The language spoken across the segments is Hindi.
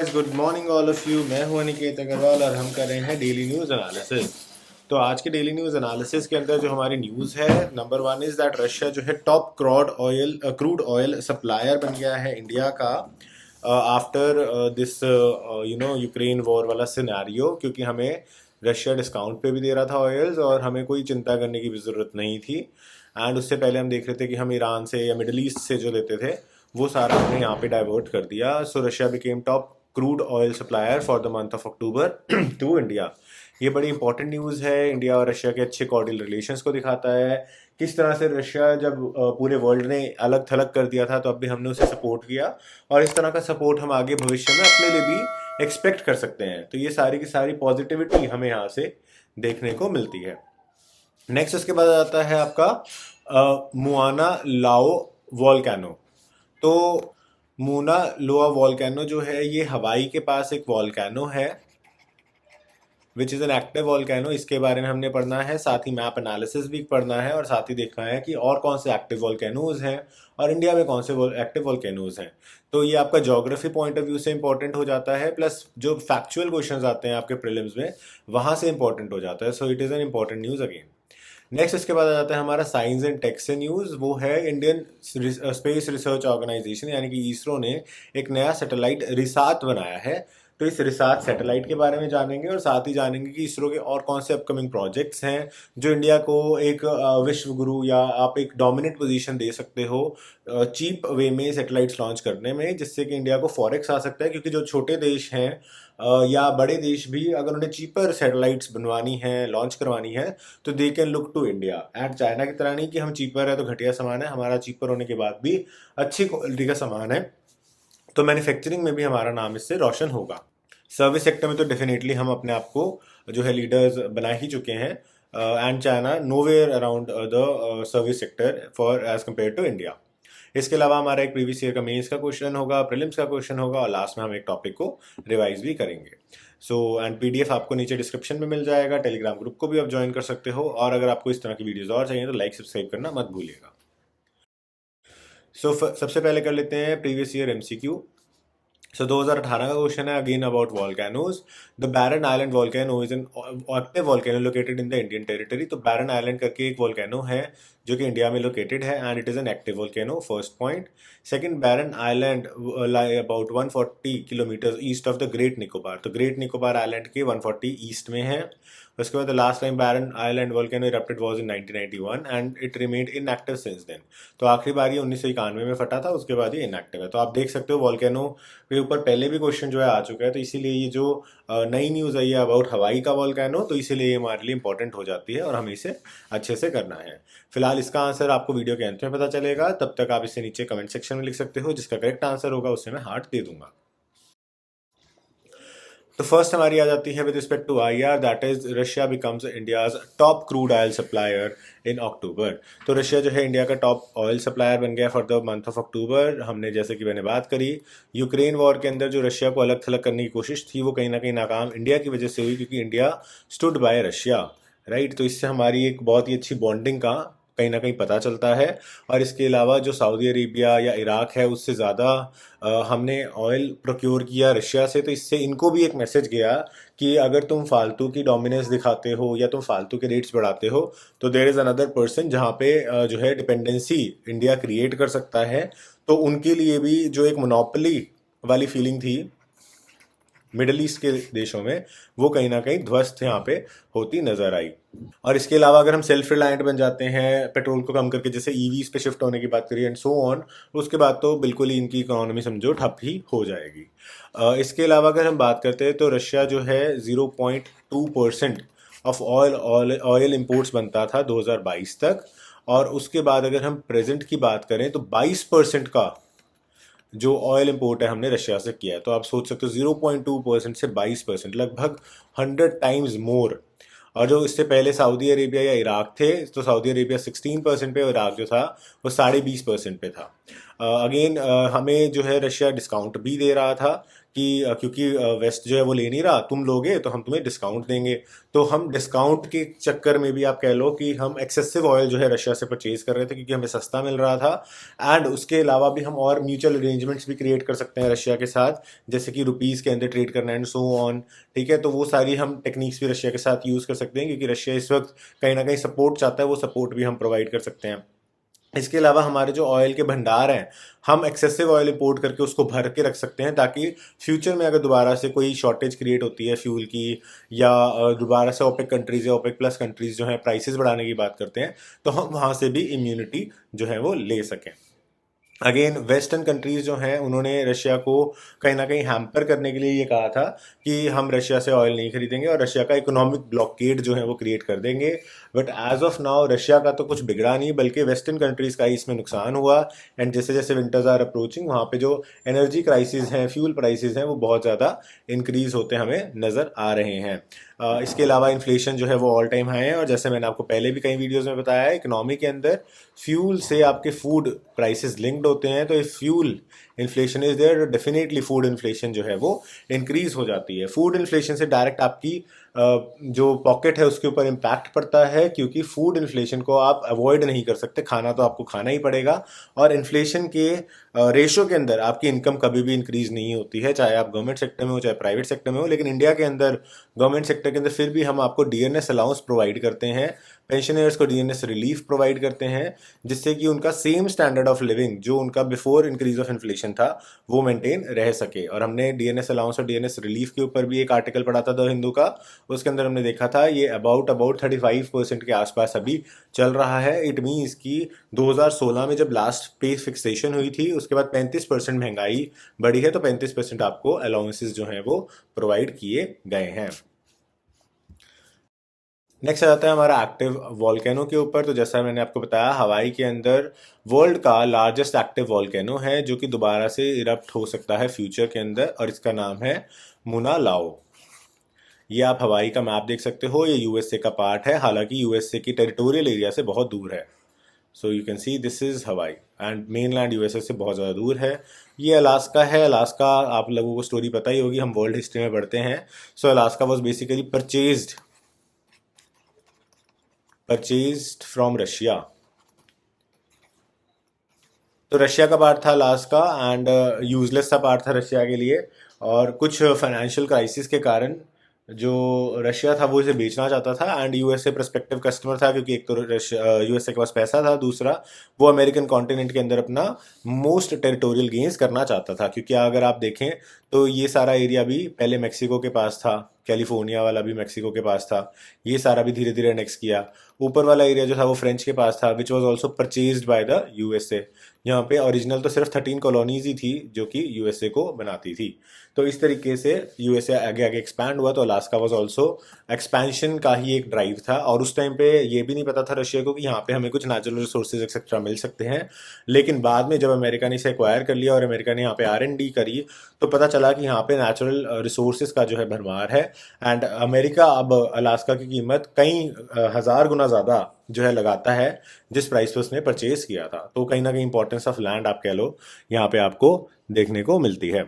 Good morning all of you. मैं हूं अनिकेत अग्रवाल और हम कर रहे हैं डेली न्यूज़ एनालिसिस। तो आज के डेली न्यूज़ एनालिसिस के अंदर जो हमारी न्यूज़ है, number one is that Russia जो है टॉप क्रूड ऑयल सप्लायर बन गया है इंडिया का आफ्टर दिस यूक्रेन वॉर वाला सिनेरियो, क्योंकि हमें रशिया डिस्काउंट पे भी दे रहा था ऑयल्स और हमें कोई चिंता करने की भी ज़रूरत नहीं थी। एंड उससे पहले हम देख रहे थे कि हम ईरान से या मिडल ईस्ट से जो लेते थे वो सारा हमने यहाँ पे डाइवर्ट कर दिया। So Russia became top crude oil supplier for the month of October to India. ये बड़ी इंपॉर्टेंट न्यूज़ है, इंडिया और रशिया के अच्छे कॉर्डियल रिलेशंस को दिखाता है। किस तरह से रशिया जब पूरे वर्ल्ड ने अलग थलग कर दिया था तो अब भी हमने उसे सपोर्ट किया, और इस तरह का सपोर्ट हम आगे भविष्य में अपने लिए भी एक्सपेक्ट कर सकते हैं। तो ये सारी की सारी पॉजिटिविटी हमें यहाँ से देखने को मिलती है। नेक्स्ट उसके बाद आता है आपका मुआना लाओ वॉल्केनो। तो मूना लोआ वॉल्केनो जो है ये हवाई के पास एक वॉल्केनो है which is an active volcano. इसके बारे में हमने पढ़ना है, साथ ही मैप एनालिसिस भी पढ़ना है, और साथ ही देखना है कि और कौन से एक्टिव वॉल्केनोज हैं और इंडिया में कौन से एक्टिव वॉल्केनोज हैं। तो ये आपका ज्योग्राफी पॉइंट ऑफ व्यू से इंपॉर्टेंट हो जाता है, प्लस जो फैक्चुअल क्वेश्चंस आते हैं आपके प्रीलिम्स में वहाँ से इंपॉर्टेंट हो जाता है। So it is an important news again. Next इसके बाद आ जाता है हमारा साइंस एंड टेक से न्यूज़। वो है इंडियन स्पेस रिसर्च ऑर्गेनाइजेशन यानी कि इसरो ने एक नया सैटेलाइट रिसात बनाया है। तो इस रिसात सैटेलाइट के बारे में जानेंगे और साथ ही जानेंगे कि इसरो के और कौन से अपकमिंग प्रोजेक्ट्स हैं जो इंडिया को एक विश्व गुरु या आप एक डोमिनेंट पोजीशन दे सकते हो चीप वे में सैटेलाइट्स लॉन्च करने में, जिससे कि इंडिया को फॉरेक्स आ सकता है। क्योंकि जो छोटे देश हैं या बड़े देश भी अगर उन्हें चीपर सैटेलाइट्स बनवानी है, लॉन्च करवानी है, तो they can look to India. And China की तरह नहीं कि हम चीपर है तो घटिया सामान है, हमारा चीपर होने के बाद भी अच्छी क्वालिटी का सामान है, तो मैन्युफैक्चरिंग में भी हमारा नाम इससे रोशन होगा। सर्विस सेक्टर में तो डेफिनेटली हम अपने आप को जो है लीडर्स बना ही चुके हैं, and China nowhere around the service sector for as compare to India. इसके अलावा हमारा एक प्रीवियस ईयर का मेंस का क्वेश्चन होगा, प्रीलिम्स का क्वेश्चन होगा, और लास्ट में हम एक टॉपिक को रिवाइज भी करेंगे। सो एंड पीडीएफ आपको नीचे डिस्क्रिप्शन में मिल जाएगा। टेलीग्राम ग्रुप को भी आप ज्वाइन कर सकते हो, और अगर आपको इस तरह की वीडियोस और चाहिए तो लाइक सब्सक्राइब करना मत भूलिएगा। सबसे पहले कर लेते हैं प्रीवियस ईयर एमसीक्यू। सो 2018 का क्वेश्चन है again about volcanoes. The Barren Island volcano is an active volcano located in the Indian territory. तो बैरन आइलैंड करके एक वॉल्केनो है जो कि इंडिया में लोकेटेड है, and it is an active volcano, first point. Second, Barren Island lie about 140 kilometre east of the Great Nicobar. तो ग्रेट निकोबार आइलैंड के 140 ईस्ट में है। उसके बाद the last time Barren Island volcano erupted was in 1991 and it remained inactive since then. तो आखिरी बार ये 1991 में फटा था, उसके बाद ये इनएक्टिव है। तो आप देख सकते हो वॉल्केनो के ऊपर पहले भी क्वेश्चन जो है आ चुका है, तो इसीलिए ये जो नई न्यूज़ आई है अबाउट हवाई का वॉल्केनो, तो इसीलिए ये हमारे लिए इंपॉर्टेंट हो जाती है और हमें इसे अच्छे से करना है। फिलहाल इसका आंसर आपको वीडियो के अंत में पता चलेगा, तब तक आप इसे नीचे कमेंट सेक्शन में लिख सकते हो। जिसका करेक्ट आंसर होगा उससे मैं हार्ट दे दूंगा। तो फर्स्ट हमारी आ जाती है with respect to IR, that is Russia becomes India's top crude oil supplier in October. तो रशिया जो है इंडिया का टॉप ऑयल सप्लायर बन गया फॉर द मंथ ऑफ अक्टूबर। हमने जैसे कि मैंने बात करी, यूक्रेन वॉर के अंदर जो रशिया को अलग थलग करने की कोशिश थी वो कहीं ना कहीं नाकाम इंडिया की वजह से हुई, क्योंकि India stood by Russia, right. तो इससे हमारी एक बहुत ही अच्छी बॉन्डिंग का कहीं ना कहीं पता चलता है। और इसके अलावा जो सऊदी अरेबिया या इराक है उससे ज़्यादा हमने ऑयल प्रोक्योर किया रशिया से, तो इससे इनको भी एक मैसेज गया कि अगर तुम फालतू की डोमिनेंस दिखाते हो या तुम फालतू के रेट्स बढ़ाते हो तो देयर इज़ अनदर पर्सन जहाँ पे जो है डिपेंडेंसी इंडिया क्रिएट कर सकता है। तो उनके लिए भी जो एक मोनोपोली वाली फीलिंग थी मिडल ईस्ट के देशों में, वो कहीं ना कहीं ध्वस्त यहाँ पे होती नजर आई। और इसके अलावा अगर हम सेल्फ रिलायंट बन जाते हैं पेट्रोल को कम करके, जैसे ईवीज पे शिफ्ट होने की बात करिए एंड सो ऑन, उसके बाद तो बिल्कुल ही इनकी इकोनॉमी समझो ठप ही हो जाएगी। इसके अलावा अगर हम बात करते हैं तो रशिया जो है 0.2% ऑफ ऑयल इम्पोर्ट्स बनता था 2022 तक, और उसके बाद अगर हम प्रेजेंट की बात करें तो 22% का जो ऑयल इंपोर्ट है हमने रशिया से किया है। तो आप सोच सकते हो 0.2% से 22%, लगभग 100 टाइम्स मोर। और जो इससे पहले सऊदी अरेबिया या इराक थे, तो सऊदी अरेबिया 16% पे और इराक जो था वो 20.5% पे था। अगेन हमें जो है रशिया डिस्काउंट भी दे रहा था क्योंकि वेस्ट जो है वो ले नहीं रहा, तुम लोगे तो हम तुम्हें डिस्काउंट देंगे। तो हम डिस्काउंट के चक्कर में भी आप कह लो कि हम एक्सेसिव ऑयल जो है रशिया से परचेज कर रहे थे, क्योंकि हमें सस्ता मिल रहा था। एंड उसके अलावा भी हम और म्यूचुअल अरेंजमेंट्स भी क्रिएट कर सकते हैं रशिया के साथ, जैसे कि रुपीज़ के अंदर ट्रेड करना एंड सो ऑन। ठीक है, तो वो सारी हम टेक्निक्स भी रशिया के साथ यूज़ कर सकते हैं, क्योंकि रशिया इस वक्त कहीं ना कहीं सपोर्ट चाहता है, वो सपोर्ट भी हम प्रोवाइड कर सकते हैं। इसके अलावा हमारे जो ऑयल के भंडार हैं, हम एक्सेसिव ऑयल इंपोर्ट करके उसको भर के रख सकते हैं, ताकि फ्यूचर में अगर दोबारा से कोई शॉर्टेज क्रिएट होती है फ्यूल की, या दोबारा से ओपेक कंट्रीज या ओपेक प्लस कंट्रीज जो है प्राइसेस बढ़ाने की बात करते हैं, तो हम वहाँ से भी इम्यूनिटी जो है वो ले सकें। अगेन वेस्टर्न कंट्रीज जो हैं उन्होंने रशिया को कहीं ना कहीं हैम्पर करने के लिए ये कहा था कि हम रशिया से ऑयल नहीं खरीदेंगे और रशिया का इकोनॉमिक ब्लॉकेड जो है वो क्रिएट कर देंगे। But as of now Russia का तो कुछ बिगड़ा नहीं, बल्कि वेस्टर्न कंट्रीज का ही इसमें नुकसान हुआ। एंड जैसे जैसे विंटर्स आर अप्रोचिंग, वहाँ पे जो एनर्जी क्राइसिस हैं, फ्यूल प्राइसेस हैं, वो बहुत ज़्यादा इंक्रीज होते हमें नज़र आ रहे हैं। इसके अलावा इन्फ्लेशन जो है वो ऑल टाइम हाई है, और जैसे मैंने आपको पहले भी कई वीडियोस में बताया है, इकोनॉमी के अंदर फ्यूल से आपके फूड प्राइसेस लिंक्ड होते हैं। तो if fuel inflation is there, definitely food inflation जो है वो इंक्रीज हो जाती है। फूड इन्फ्लेशन से डायरेक्ट आपकी जो पॉकेट है उसके ऊपर इम्पैक्ट पड़ता है, क्योंकि फूड इन्फ्लेशन को आप अवॉइड नहीं कर सकते, खाना तो आपको खाना ही पड़ेगा। और इन्फ्लेशन के रेशो के अंदर आपकी इनकम कभी भी इंक्रीज नहीं होती है, चाहे आप गवर्नमेंट सेक्टर में हो चाहे प्राइवेट सेक्टर में हो। लेकिन इंडिया के अंदर गवर्नमेंट सेक्टर के अंदर फिर भी हम आपको डीएनएस अलाउंस प्रोवाइड करते हैं, पेंशनर्स को डीएनएस रिलीफ प्रोवाइड करते हैं, जिससे कि उनका सेम स्टैंडर्ड ऑफ लिविंग जो उनका बिफोर इंक्रीज ऑफ इन्फ्लेशन था वो मेंटेन रह सके। और हमने डीएनएस अलाउंस और डीएनएस रिलीफ के ऊपर भी एक आर्टिकल पढ़ा था द हिंदू का, उसके अंदर हमने देखा था ये अबाउट 35% के आसपास अभी चल रहा है। इट मीन्स कि 2016 में जब लास्ट पे फिक्सेशन हुई थी, उसके बाद 35% महंगाई बढ़ी है, तो 35% आपको अलाउंसेस जो हैं वो प्रोवाइड किए गए हैं। नेक्स्ट आ जाता है हमारा एक्टिव वॉल्केनो के ऊपर। तो जैसा मैंने आपको बताया, हवाई के अंदर वर्ल्ड का लार्जेस्ट एक्टिव वॉल्केनो है, जो कि दोबारा से इरप्ट हो सकता है फ्यूचर के अंदर, और इसका नाम है मुना लाओ। ये आप हवाई का मैप देख सकते हो, ये यूएसए का पार्ट है, हालांकि यूएसए की टेरिटोरियल एरिया से बहुत दूर है। So you can see this is हवाई, एंड मेन लैंड यूएसए से बहुत ज़्यादा दूर है। ये अलास्का है। अलास्का आप लोगों को स्टोरी पता ही होगी, हम वर्ल्ड हिस्ट्री में पढ़ते हैं। So Alaska was basically purchased from Russia. तो रशिया का पार्ट था अलास्का, एंड यूजलेस सा पार्ट था रशिया के लिए। और कुछ फाइनेंशियल क्राइसिस के कारण जो रशिया था वो इसे बेचना चाहता था, एंड यूएसए प्रस्पेक्टिव कस्टमर था, क्योंकि एक तो यूएसए के पास पैसा था, दूसरा वो अमेरिकन कॉन्टिनेंट के अंदर अपना मोस्ट टेरिटोरियल गेन्स करना चाहता था। क्योंकि अगर आप देखें तो ये सारा एरिया भी पहले मेक्सिको के पास था, कैलिफोर्निया वाला भी मेक्सिको के पास था, ये सारा भी धीरे धीरे अनेक्स किया। ऊपर वाला एरिया जो था वो फ्रेंच के पास था, which was also purchased by the USA. यहाँ पे ओरिजिनल तो सिर्फ 13 कॉलोनीज ही थी जो कि यूएसए को बनाती थी। तो इस तरीके से यूएसए आगे आगे एक्सपैंड हुआ, तो अलास्का वाज आल्सो एक्सपेंशन का ही एक ड्राइव था। और उस टाइम पे ये भी नहीं पता था रशिया को कि यहाँ पे हमें कुछ नेचुरल रिसोर्सेज एक्सेट्रा मिल सकते हैं। लेकिन बाद में जब अमेरिका ने इसे एक्वायर कर लिया और अमेरिका ने यहाँ पे R&D करी, तो पता चला कि यहाँ पे नेचुरल रिसोर्सेज का जो है भरमार है। एंड अमेरिका अब अलास्का की कीमत कई हज़ार गुना ज़्यादा जो है लगाता है जिस प्राइस पे उसने परचेज किया था। तो कहीं ना कहीं इंपॉर्टेंस ऑफ लैंड आप कह लो यहाँ पे आपको देखने को मिलती है।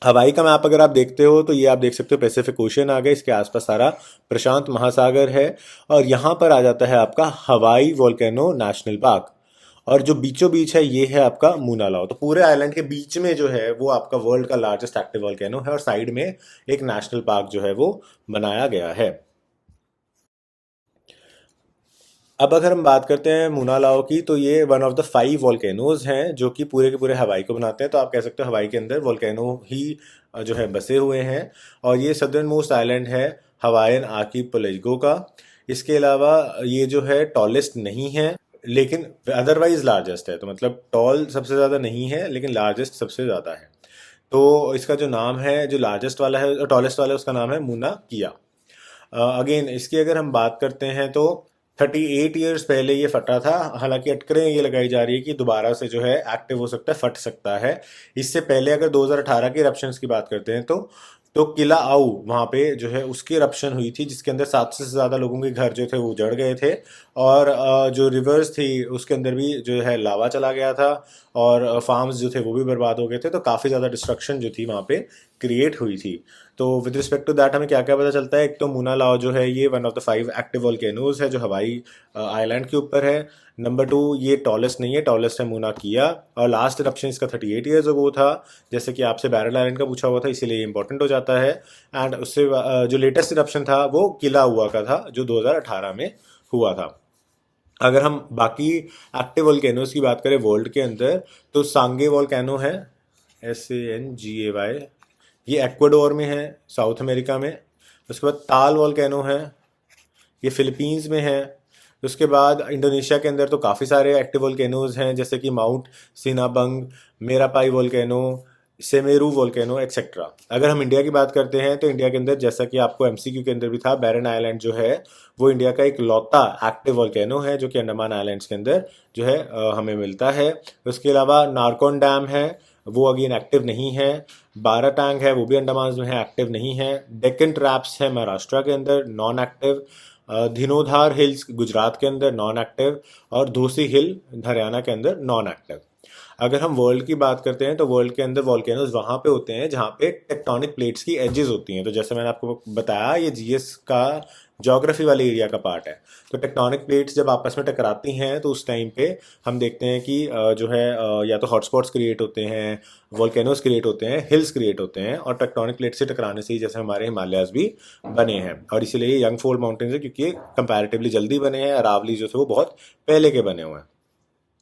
हवाई का मैप अगर आप देखते हो तो ये आप देख सकते हो पैसिफिक ओशियन आ गया, इसके आसपास सारा प्रशांत महासागर है, और यहाँ पर आ जाता है आपका हवाई वोल्केनो नेशनल पार्क। और जो बीचों बीच है ये है आपका मुना लाओ। तो पूरे आइलैंड के बीच में जो है वो आपका वर्ल्ड का लार्जेस्ट एक्टिव वोल्केनो है, और साइड में एक नेशनल पार्क जो है वो बनाया गया है। अब अगर हम बात करते हैं मुना लाओ की, तो ये वन ऑफ द 5 वॉल्केनोज हैं जो कि पूरे के पूरे हवाई को बनाते हैं। तो आप कह सकते हो हवाई के अंदर वॉल्केनो ही जो है बसे हुए हैं। और ये सदर्न मोस्ट आइलैंड है हवाईन आर्किपेलागो का। इसके अलावा ये जो है टॉलेस्ट नहीं है, लेकिन अदरवाइज लार्जेस्ट है। तो मतलब टॉल सबसे ज़्यादा नहीं है, लेकिन लार्जेस्ट सबसे ज़्यादा है। तो इसका जो नाम है, जो लार्जेस्ट वाला है, टॉलेस्ट वाला है, उसका नाम है मुना किया। अगेन इसकी अगर हम बात करते हैं तो 38 ईयर्स पहले ये फटा था। हालांकि अटकलें ये लगाई जा रही है कि दोबारा से जो है एक्टिव हो सकता है, फट सकता है। इससे पहले अगर 2018 के इरप्शंस की बात करते हैं तो किला आऊ वहाँ पे जो है उसकी इरप्शन हुई थी, जिसके अंदर 700 से ज़्यादा लोगों के घर जो थे वो उजड़ गए थे। और जो रिवर्स थी उसके अंदर भी जो है लावा चला गया था, और फार्म्स जो थे वो भी बर्बाद हो गए थे। तो काफ़ी ज़्यादा डिस्ट्रक्शन जो थी वहाँ पे क्रिएट हुई थी। तो विद रिस्पेक्ट टू दैट हमें क्या क्या पता चलता है? एक तो मूना लाव जो है ये one of the 5 active volcanoes है जो हवाई आइलैंड के ऊपर है। नंबर 2, ये टॉलेस्ट नहीं है, टॉलेस्ट है मूना किया, और लास्ट इरप्शन इसका 38 ईयर्स अगो था, जैसे कि आपसे बैरल आइलैंड का पूछा हुआ था, इसीलिए ये इंपॉर्टेंट हो जाता है। एंड उससे जो लेटेस्ट इरप्शन था वो किला हुआ का था जो 2018 में हुआ था। अगर हम बाकी एक्टिव वोल्केनोज की बात करें वर्ल्ड के अंदर, तो सांगे वोल्केनो है, SANGAY, ये एक्वाडोर में है, साउथ अमेरिका में। उसके बाद ताल वोल्केनो है, ये फिलीपींस में है। उसके बाद इंडोनेशिया के अंदर तो काफ़ी सारे एक्टिव वोल्केनोज हैं, जैसे कि Mount Sinabung, Merapi volcano, Semeru volcano etcetera. अगर हम इंडिया की बात करते हैं तो इंडिया के अंदर, जैसा कि आपको MCQ के अंदर भी था, बैरन आइलैंड जो है वो इंडिया का एक लौता एक्टिव वोल्केनो है जो कि अंडमान आइलैंड्स के अंदर जो है हमें मिलता है। उसके अलावा नारकोन डैम है, वो अगेन एक्टिव नहीं है। बारा टैंक है, वो भी अंडमान में है, एक्टिव नहीं है। डेक्कन ट्रैप्स है महाराष्ट्र के अंदर, नॉन एक्टिव। धिनोधार हिल्स गुजरात के अंदर, नॉन एक्टिव। और धोसी हिल हरियाणा के अंदर, नॉन एक्टिव। अगर हम वर्ल्ड की बात करते हैं तो वर्ल्ड के अंदर वॉल्केनोज वहाँ पे होते हैं जहाँ पे टेक्टोनिक प्लेट्स की एजेस होती हैं। तो जैसे मैंने आपको बताया, ये GS का ज्योग्राफी वाले एरिया का पार्ट है। तो टेक्टोनिक प्लेट्स जब आपस में टकराती हैं तो उस टाइम पे हम देखते हैं कि जो है या तो हॉटस्पॉट्स क्रिएट होते हैं, वॉल्केनोज क्रिएट होते हैं, हिल्स क्रिएट होते हैं, और टेक्टोनिक प्लेट से टकराने से ही जैसे हमारे हिमालयाज भी बने हैं। और इसीलिए यंग फोल्ड माउंटेन्स है क्योंकि ये कंपैरेटिवली जल्दी बने हैं। अरावली जो थे वो बहुत पहले के बने हुए हैं।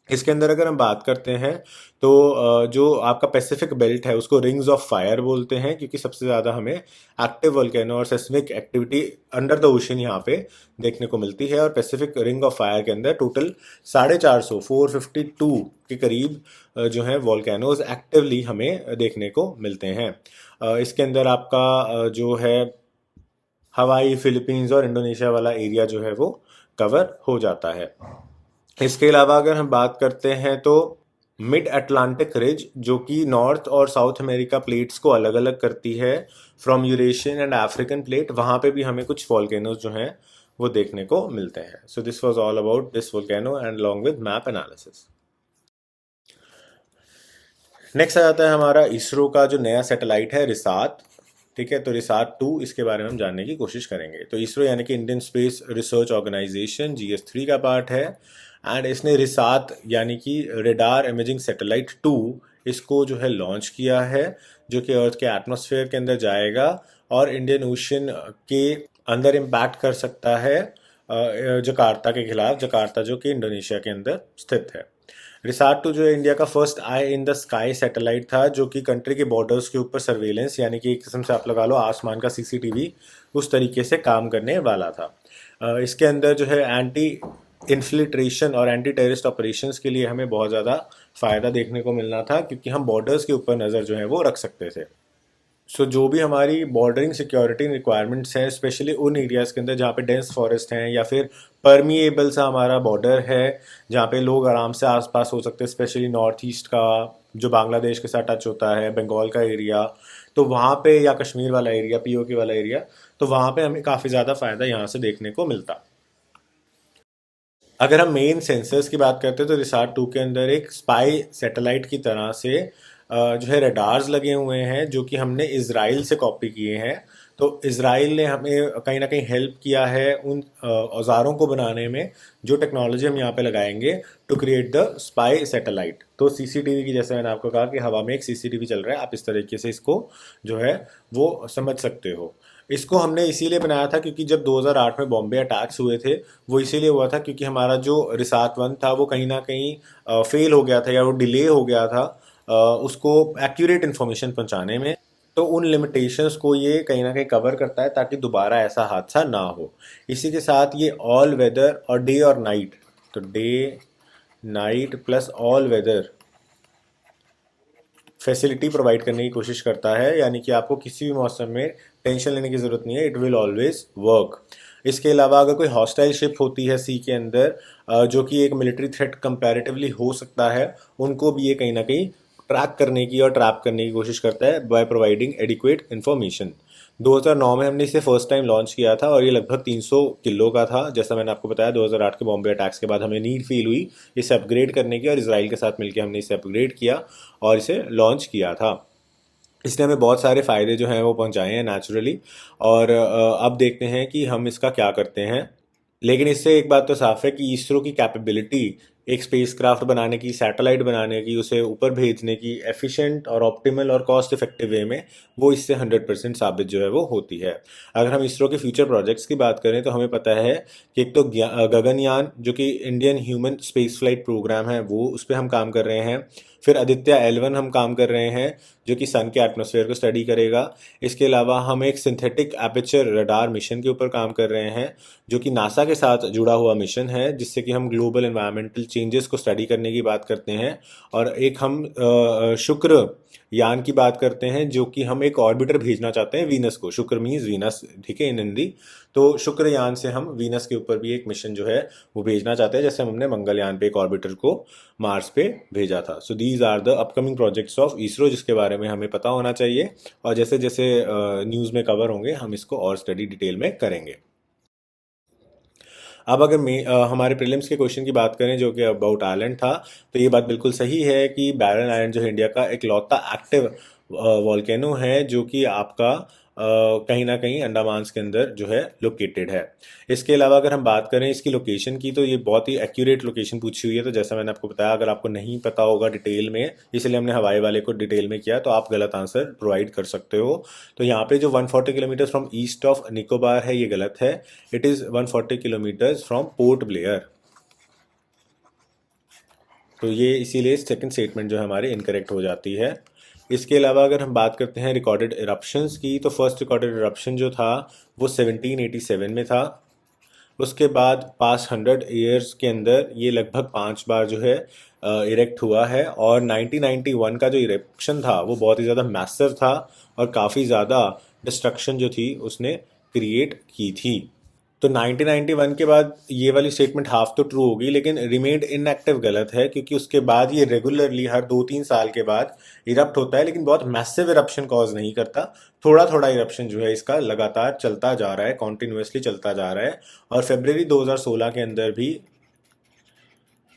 इसके अंदर अगर हम बात करते हैं तो जो आपका पैसिफिक बेल्ट है उसको रिंग्स ऑफ फायर बोलते हैं, क्योंकि सबसे ज़्यादा हमें एक्टिव वोल्केनो और seismic activity under the ocean यहाँ पे देखने को मिलती है। और पैसिफिक रिंग ऑफ फायर के अंदर टोटल 450 452 के करीब जो है वोल्केनोज एक्टिवली हमें देखने को मिलते हैं। इसके अंदर आपका जो है हवाई, फिलीपींस और इंडोनेशिया वाला एरिया जो है वो कवर हो जाता है। इसके अलावा अगर हम बात करते हैं तो मिड अटलांटिक रिज, जो कि नॉर्थ और साउथ अमेरिका प्लेट्स को अलग अलग करती है from Eurasian and African plate, वहाँ पे भी हमें कुछ वॉल्केनोज जो हैं वो देखने को मिलते हैं। So this was all about this volcano and along with map analysis. Next आ जाता है हमारा इसरो का जो नया सैटेलाइट है रिसात। ठीक है, तो रिसात 2, इसके बारे में हम जानने की कोशिश करेंगे। तो इसरो यानी कि Indian space research organisation, GS3 का पार्ट है। एंड इसने रिसात यानी कि रेडार इमेजिंग सैटेलाइट 2 इसको जो है लॉन्च किया है, जो कि अर्थ के एटमॉस्फेयर के अंदर जाएगा और इंडियन ओशन के अंदर इम्पैक्ट कर सकता है जकार्ता के खिलाफ, जकार्ता जो कि इंडोनेशिया के अंदर स्थित है। रिसाट 2 जो है इंडिया का first I in the sky satellite था, जो कि कंट्री के बॉर्डर्स के ऊपर सर्वेलेंस यानी कि एक किस्म से आप लगा लो आसमान का CCTV उस तरीके से काम करने वाला था। इसके अंदर जो है एंटी इन्फिल्ट्रेशन और एंटी टेररिस्ट ऑपरेशंस के लिए हमें बहुत ज़्यादा फ़ायदा देखने को मिलना था, क्योंकि हम बॉर्डर्स के ऊपर नज़र जो है वो रख सकते थे। सो जो भी हमारी बॉर्डरिंग सिक्योरिटी रिक्वायरमेंट्स हैं, स्पेशली उन एरियाज़ के अंदर जहाँ पे डेंस फॉरेस्ट हैं या फिर परमिएबल सा हमारा बॉर्डर है जहाँ पे लोग आराम से आसपास हो सकते हैं, स्पेशली नॉर्थ ईस्ट का जो बांग्लादेश के साथ टच होता है, बंगाल का एरिया, तो वहाँ पे, या कश्मीर वाला एरिया, POK वाला एरिया, तो वहाँ पे हमें काफ़ी ज़्यादा फ़ायदा यहाँ से देखने को मिलता। अगर हम मेन सेंसर्स की बात करते हैं तो रिसाट 2 के अंदर एक स्पाई सैटेलाइट की तरह से जो है रडार्स लगे हुए हैं, जो कि हमने इज़राइल से कॉपी किए हैं। तो इज़राइल ने हमें कहीं ना कहीं हेल्प किया है उन औजारों को बनाने में जो टेक्नोलॉजी हम यहाँ पे लगाएंगे to create the spy satellite. तो CCTV की, जैसे मैंने आपको कहा कि हवा में एक CCTV चल रहा है, आप इस तरीके से इसको जो है वो समझ सकते हो। इसको हमने इसीलिए बनाया था क्योंकि जब 2008 में बॉम्बे अटैक्स हुए थे, वो इसीलिए हुआ था क्योंकि हमारा जो रिसात 1 था वो कहीं ना कहीं फेल हो गया था या वो डिले हो गया था उसको एक्यूरेट इन्फॉर्मेशन पहुंचाने में। तो उन लिमिटेशंस को ये कहीं ना कहीं कवर करता है ताकि दोबारा ऐसा हादसा ना हो। इसी के साथ ये ऑल वेदर और डे और नाइट, तो day night plus all weather facility provide करने की कोशिश करता है, यानी कि आपको किसी भी मौसम में टेंशन लेने की ज़रूरत नहीं है, इट विल ऑलवेज वर्क। इसके अलावा अगर कोई हॉस्टाइल शिप होती है सी के अंदर जो कि एक मिलिट्री थ्रेट कंपैरेटिवली हो सकता है, उनको भी ये कहीं ना कहीं ट्रैक करने की और ट्रैप करने की कोशिश करता है बाय प्रोवाइडिंग एडिक्वेट इन्फॉर्मेशन। 2009 में हमने इसे फर्स्ट टाइम लॉन्च किया था और ये लगभग 300 किलो का था। जैसा मैंने आपको बताया 2008 के बॉम्बे अटैक्स के बाद हमें नीड फील हुई इसे अपग्रेड करने की, और इसराइल के साथ मिलकर हमने इसे अपग्रेड किया और इसे लॉन्च किया था। इसने हमें बहुत सारे फ़ायदे जो हैं वो पहुंचाए हैं नेचुरली। और अब देखते हैं कि हम इसका क्या करते हैं। लेकिन इससे एक बात तो साफ है कि इसरो की कैपेबिलिटी एक स्पेसक्राफ्ट बनाने की, सैटेलाइट बनाने की, उसे ऊपर भेजने की एफिशिएंट और ऑप्टिमल और कॉस्ट इफेक्टिव वे में, वो इससे 100% साबित जो है वो होती है। अगर हम इसरो के फ्यूचर प्रोजेक्ट्स की बात करें तो हमें पता है कि एक तो गगनयान जो कि Indian human space flight programme है, वो उस पर हम काम कर रहे हैं। फिर आदित्य L1 हम काम कर रहे हैं जो कि सन के एटमॉस्फेयर को स्टडी करेगा। इसके अलावा हम एक सिंथेटिक एपर्चर रडार मिशन के ऊपर काम कर रहे हैं जो कि नासा के साथ जुड़ा हुआ मिशन है, जिससे कि हम ग्लोबल एनवायरमेंटल चेंजेस को स्टडी करने की बात करते हैं। और एक हम शुक्र यान की बात करते हैं जो कि हम एक ऑर्बिटर भेजना चाहते हैं वीनस को। शुक्र मीन्स वीनस, ठीक है, इन हिंदी। तो शुक्रयान से हम वीनस के ऊपर भी एक मिशन जो है वो भेजना चाहते हैं, जैसे हमने मंगलयान पे एक ऑर्बिटर को मार्स पे भेजा था। So these are the upcoming projects of ISRO जिसके बारे में हमें पता होना चाहिए, और जैसे जैसे न्यूज़ में कवर होंगे हम इसको और स्टडी डिटेल में करेंगे। अब अगर हमारे प्रीलिम्स के क्वेश्चन की बात करें जो कि अबाउट आइलैंड था, तो ये बात बिल्कुल सही है कि बैरन आइलैंड जो है इंडिया का इकलौता एक्टिव वॉल्केनो है जो कि आपका कहीं ना कहीं अंडमान के अंदर जो है लोकेटेड है। इसके अलावा अगर हम बात करें इसकी लोकेशन की, तो ये बहुत ही एक्यूरेट लोकेशन पूछी हुई है। तो जैसा मैंने आपको बताया, अगर आपको नहीं पता होगा डिटेल में, इसलिए हमने हवाई वाले को डिटेल में किया, तो आप गलत आंसर प्रोवाइड कर सकते हो। तो यहाँ पे जो 140 kilometre from east of Nicobar है, ये गलत है। It is 140 kilometres from port Blair. तो ये इसीलिए सेकंड स्टेटमेंट जो है हमारी इनकरेक्ट हो जाती है। इसके अलावा अगर हम बात करते हैं रिकॉर्डेड इरप्शंस की, तो फर्स्ट रिकॉर्डेड इरप्शन जो था वो 1787 में था। उसके बाद पास 100 ईयर्स के अंदर ये लगभग 5 बार जो है इरेक्ट हुआ है। और 1991 का जो इरेक्शन था वो बहुत ही ज़्यादा मैसिव था और काफ़ी ज़्यादा डिस्ट्रक्शन जो थी उसने क्रिएट की थी। तो 1991 के बाद ये वाली स्टेटमेंट हाफ तो ट्रू होगी, लेकिन रिमेन्ड इनएक्टिव गलत है, क्योंकि उसके बाद ये रेगुलरली हर 2-3 साल के बाद इरप्ट होता है, लेकिन बहुत मैसिव इरप्शन कॉज नहीं करता। थोड़ा थोड़ा इरप्शन जो है इसका लगातार चलता जा रहा है, कॉन्टिन्यूसली चलता जा रहा है। और फरवरी 2016 के अंदर भी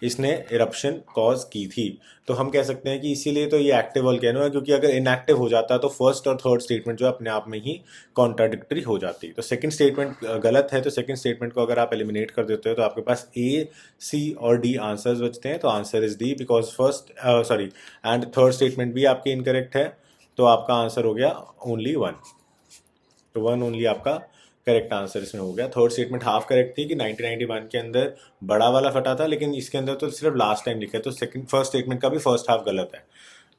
इसने इरप्शन कॉज की थी। तो हम कह सकते हैं कि इसीलिए तो ये एक्टिव वोल्केनो है, क्योंकि अगर इनएक्टिव हो जाता तो फर्स्ट और थर्ड स्टेटमेंट जो अपने आप में ही कॉन्ट्राडिक्टरी हो जाती। तो सेकंड स्टेटमेंट गलत है, तो सेकंड स्टेटमेंट को अगर आप एलिमिनेट कर देते हो तो आपके पास ए, सी और डी आंसर्स बचते हैं। तो answer is D, because first sorry and third statement भी आपकी इनकरेक्ट है। तो आपका आंसर हो गया ओनली 1। तो 1 ओनली आपका करेक्ट आंसर इसमें हो गया। थर्ड स्टेटमेंट हाफ करेक्ट थी कि 1991 के अंदर बड़ा वाला फटा था, लेकिन इसके अंदर तो सिर्फ लास्ट टाइम लिखा है, तो सेकंड फर्स्ट स्टेटमेंट का भी फर्स्ट हाफ गलत है।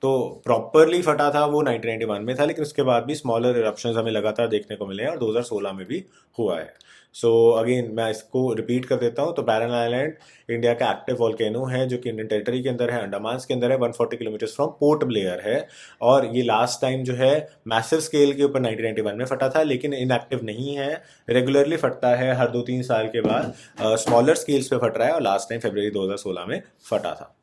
तो प्रॉपरली फटा था वो 1991 में था, लेकिन उसके बाद भी स्मॉलर इरप्शंस हमें लगातार देखने को मिले हैं और 2016 में भी हुआ है। सो अगेन मैं इसको रिपीट कर देता हूँ। तो बैरन आइलैंड इंडिया का एक्टिव वॉल्केनो है जो कि इंडियन टेरिटरी के अंदर है, अंडमान के अंदर है, 140 किलोमीटर फ्रॉम पोर्ट ब्लेयर है। और ये लास्ट टाइम जो है मैसिव स्केल के ऊपर 1991 में फटा था, लेकिन इनएक्टिव नहीं है, रेगुलरली फटता है हर 2-3 साल के बाद। स्मॉलर स्केल्स पे फट रहा है और लास्ट टाइम फरवरी 2016 में फटा था।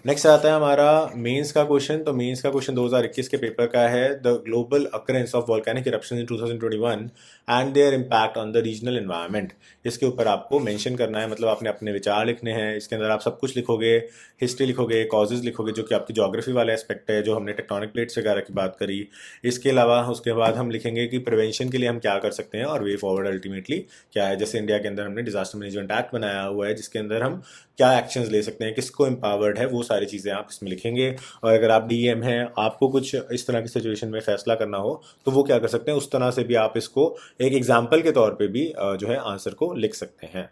नेक्स्ट आता है हमारा मेंस का क्वेश्चन। तो मेंस का क्वेश्चन 2021 के पेपर का है, the global occurrence of volcanic eruption in 2021 and there impact on the regional environment. इसके ऊपर आपको मेंशन करना है, मतलब आपने अपने विचार लिखने हैं। इसके अंदर आप सब कुछ लिखोगे, हिस्ट्री लिखोगे, कॉजेज लिखोगे जो कि आपकी ज्योग्राफी वाला एस्पेक्ट है, जो हमने टेक्टोनिक प्लेट्स वगैरह की बात करी। इसके अलावा उसके बाद हम लिखेंगे कि प्रिवेंशन के लिए हम क्या कर सकते हैं और वे फॉरवर्ड अल्टीमेटली क्या है। जैसे इंडिया के अंदर हमने डिजास्टर मैनेजमेंट एक्ट बनाया हुआ है जिसके अंदर हम क्या एक्शंस ले सकते हैं, किसको एम्पावर्ड है, वो सारी चीज़ें आप इसमें लिखेंगे। और अगर आप डीएम हैं, आपको कुछ इस तरह की सिचुएशन में फैसला करना हो तो वो क्या कर सकते हैं, उस तरह से भी आप इसको एक एग्जाम्पल के तौर पे भी जो है आंसर को लिख सकते हैं।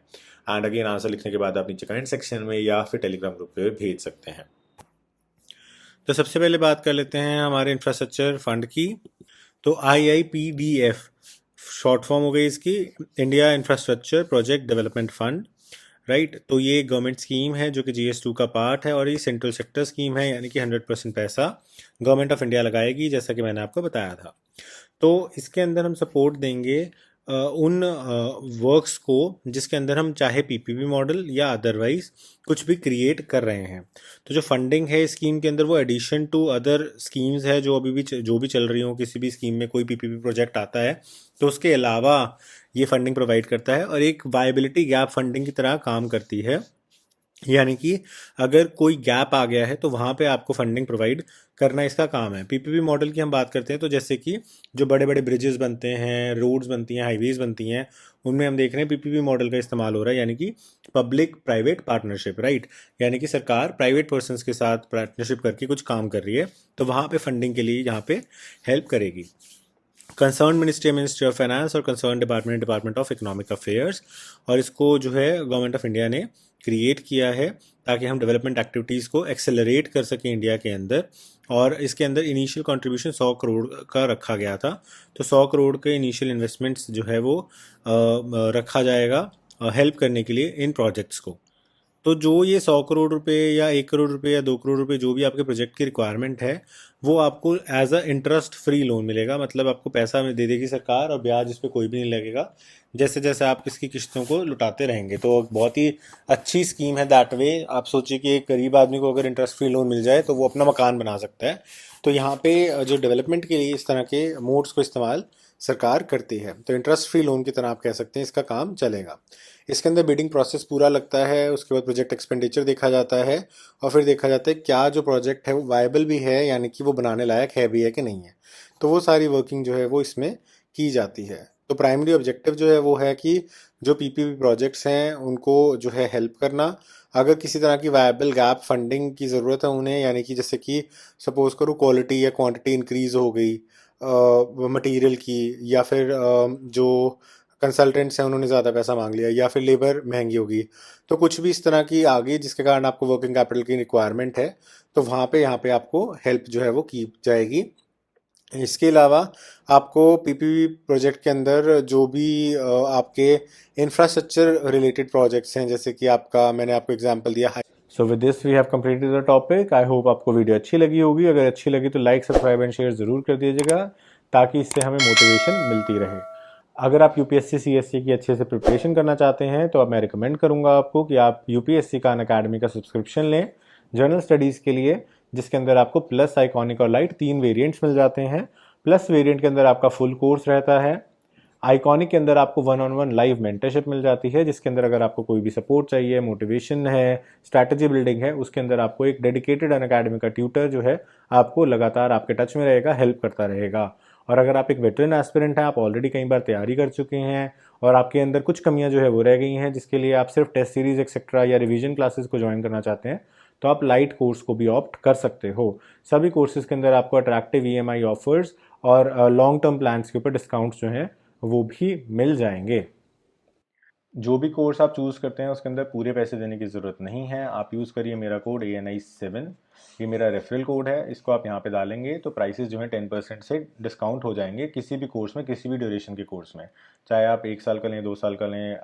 एंड अगेन आंसर लिखने के बाद आप नीचे कमेंट सेक्शन में या फिर टेलीग्राम ग्रुप पे भेज सकते हैं। तो सबसे पहले बात कर लेते हैं हमारे इंफ्रास्ट्रक्चर फंड की। तो IIPDF शॉर्ट फॉर्म हो गई इसकी, India infrastructure project development fund, right. तो ये गवर्नमेंट स्कीम है जो कि GS2 का पार्ट है, और ये सेंट्रल सेक्टर स्कीम है, यानी कि 100% पैसा गवर्नमेंट ऑफ इंडिया लगाएगी, जैसा कि मैंने आपको बताया था। तो इसके अंदर हम सपोर्ट देंगे उन वर्क्स को जिसके अंदर हम चाहे पीपीपी मॉडल या अदरवाइज कुछ भी क्रिएट कर रहे हैं। तो जो फंडिंग है स्कीम के अंदर वो एडिशन टू अदर स्कीम्स है जो अभी भी जो भी चल रही हो, किसी भी स्कीम में कोई पीपीपी प्रोजेक्ट आता है तो उसके अलावा ये फंडिंग प्रोवाइड करता है और एक वायबिलिटी गैप फंडिंग की तरह काम करती है। यानी कि अगर कोई गैप आ गया है तो वहाँ पे आपको फंडिंग प्रोवाइड करना इसका काम है। पीपीपी मॉडल की हम बात करते हैं तो जैसे कि जो बड़े बड़े ब्रिजेस बनते हैं, रोड्स बनती हैं, हाईवेज बनती हैं, उनमें हम देख रहे हैं पीपीपी मॉडल का इस्तेमाल हो रहा है, यानी कि पब्लिक प्राइवेट पार्टनरशिप, राइट। यानी कि सरकार प्राइवेट पर्सनस के साथ पार्टनरशिप करके कुछ काम कर रही है तो वहाँ पे फंडिंग के लिए यहाँ पे हेल्प करेगी। कंसर्न मिनिस्ट्री ऑफ फाइनेंस और concern department of economic affairs, और इसको जो है गवर्नमेंट ऑफ इंडिया ने क्रिएट किया है ताकि हम डेवलपमेंट एक्टिविटीज़ को एक्सेलरेट कर सकें इंडिया के अंदर। और इसके अंदर इनिशियल कंट्रीब्यूशन 100 करोड़ का रखा गया था, तो 100 करोड़ के इनिशियल इन्वेस्टमेंट्स जो है वो रखा जाएगा हेल्प करने के लिए इन प्रोजेक्ट्स को। तो जो ये 100 करोड़ रुपए या 1 करोड़ रुपए या 2 करोड़ रुपए जो भी आपके प्रोजेक्ट की रिक्वायरमेंट है वो आपको as a interest free loan मिलेगा। मतलब आपको पैसा दे देगी सरकार और ब्याज इस पर कोई भी नहीं लगेगा जैसे जैसे आप इसकी किस्तों को लुटाते रहेंगे। तो बहुत ही अच्छी स्कीम है दैट वे। आप सोचिए कि एक गरीब आदमी को अगर इंटरेस्ट फ्री लोन मिल जाए तो वो अपना मकान बना सकता है। तो यहाँ पे जो डेवलपमेंट के लिए इस तरह के मोड्स को इस्तेमाल सरकार करती है, तो इंटरेस्ट फ्री लोन की तरह आप कह सकते हैं इसका काम चलेगा। इसके अंदर बिडिंग प्रोसेस पूरा लगता है, उसके बाद प्रोजेक्ट एक्सपेंडिचर देखा जाता है और फिर देखा जाता है क्या जो प्रोजेक्ट है वो वायबल भी है, यानी कि वो बनाने लायक है भी है कि नहीं है। तो वो सारी वर्किंग जो है वो इसमें की जाती है। तो प्राइमरी ऑब्जेक्टिव जो है वो है कि जो पीपीपी प्रोजेक्ट्स हैं उनको जो है हेल्प करना। अगर किसी तरह की वायबल गैप फंडिंग की ज़रूरत है उन्हें, यानी कि जैसे कि सपोज़ करो क्वालिटी या क्वांटिटी इंक्रीज़ हो गई मटेरियल की, या फिर जो कंसल्टेंट्स हैं उन्होंने ज़्यादा पैसा मांग लिया, या फिर लेबर महंगी होगी, तो कुछ भी इस तरह की आ गई जिसके कारण आपको वर्किंग कैपिटल की रिक्वायरमेंट है, तो वहाँ पे यहाँ पे आपको हेल्प जो है वो की जाएगी। इसके अलावा आपको पीपीपी प्रोजेक्ट के अंदर जो भी आपके इंफ्रास्ट्रक्चर रिलेटेड प्रोजेक्ट्स हैं, जैसे कि आपका मैंने आपको एग्जांपल दिया। So with this we have completed the topic. I hope आपको वीडियो अच्छी लगी होगी। अगर अच्छी लगी तो लाइक, सब्सक्राइब एंड शेयर ज़रूर कर दीजिएगा ताकि इससे हमें मोटिवेशन मिलती रहे। अगर आप यूपीएससी सीएससी की अच्छे से प्रिपरेशन करना चाहते हैं तो अब मैं रिकमेंड करूंगा आपको कि आप यूपीएससी का अनअकैडमी का सब्सक्रिप्शन लें जनरल स्टडीज़ के लिए, जिसके अंदर आपको प्लस, आइकॉनिक और लाइट 3 वेरिएंट्स मिल जाते हैं। प्लस वेरिएंट के अंदर आपका फुल कोर्स रहता है। आइकॉनिक के अंदर आपको 1-on-1 लाइव मेंटरशिप मिल जाती है, जिसके अंदर अगर आपको कोई भी सपोर्ट चाहिए, मोटिवेशन है, स्ट्रैटेजी बिल्डिंग है, उसके अंदर आपको एक डेडिकेटेड अनअकैडमी का ट्यूटर जो है आपको लगातार आपके टच में रहेगा, हेल्प करता रहेगा। और अगर आप एक वेटरन एस्पिरेंट हैं, आप ऑलरेडी कई बार तैयारी कर चुके हैं और आपके अंदर कुछ कमियां जो है वो रह गई हैं, जिसके लिए आप सिर्फ टेस्ट सीरीज एक्सेट्रा या रिवीजन क्लासेस को ज्वाइन करना चाहते हैं, तो आप लाइट कोर्स को भी ऑप्ट कर सकते हो। सभी कोर्सेज के अंदर आपको अट्रैक्टिव ईएमआई ऑफर्स और लॉन्ग टर्म प्लान्स के ऊपर डिस्काउंट्स जो हैं वो भी मिल जाएंगे। जो भी कोर्स आप चूज़ करते हैं उसके अंदर पूरे पैसे देने की ज़रूरत नहीं है। आप यूज़ करिए मेरा कोड ANI7, ये मेरा रेफरल कोड है। इसको आप यहाँ पे डालेंगे तो प्राइसेस जो हैं 10% से डिस्काउंट हो जाएंगे किसी भी कोर्स में, किसी भी ड्यूरेशन के कोर्स में। चाहे आप 1 साल का लें, 2 साल का लें,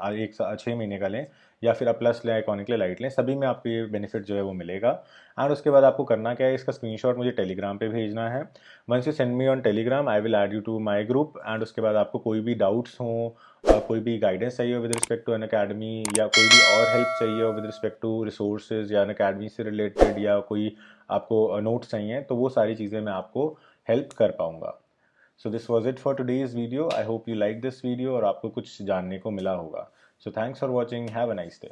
6 महीने का लें, या फिर आप प्लस लें, आइकॉनिक लें, लाइट लें, सभी में आपको ये बेनिफिट जो है वो मिलेगा। और उसके बाद आपको करना क्या है, इसका स्क्रीनशॉट मुझे टेलीग्राम पे भेजना है। Once you send me on Telegram I will add you to my group. And उसके बाद आपको कोई भी डाउट्स हों, कोई भी गाइडेंस चाहिए हो with respect to Unacademy, या कोई भी और हेल्प चाहिए हो विद रिस्पेक्ट टू रिसोर्सेज या अन अकेडमी से रिलेटेड, या कोई आपको नोट्स चाहिए, तो वो सारी चीज़ें मैं आपको हेल्प कर पाऊँगा। So this was it for today's video. I hope you like this video और आपको कुछ जानने को मिला होगा। So thanks for watching, have a nice day.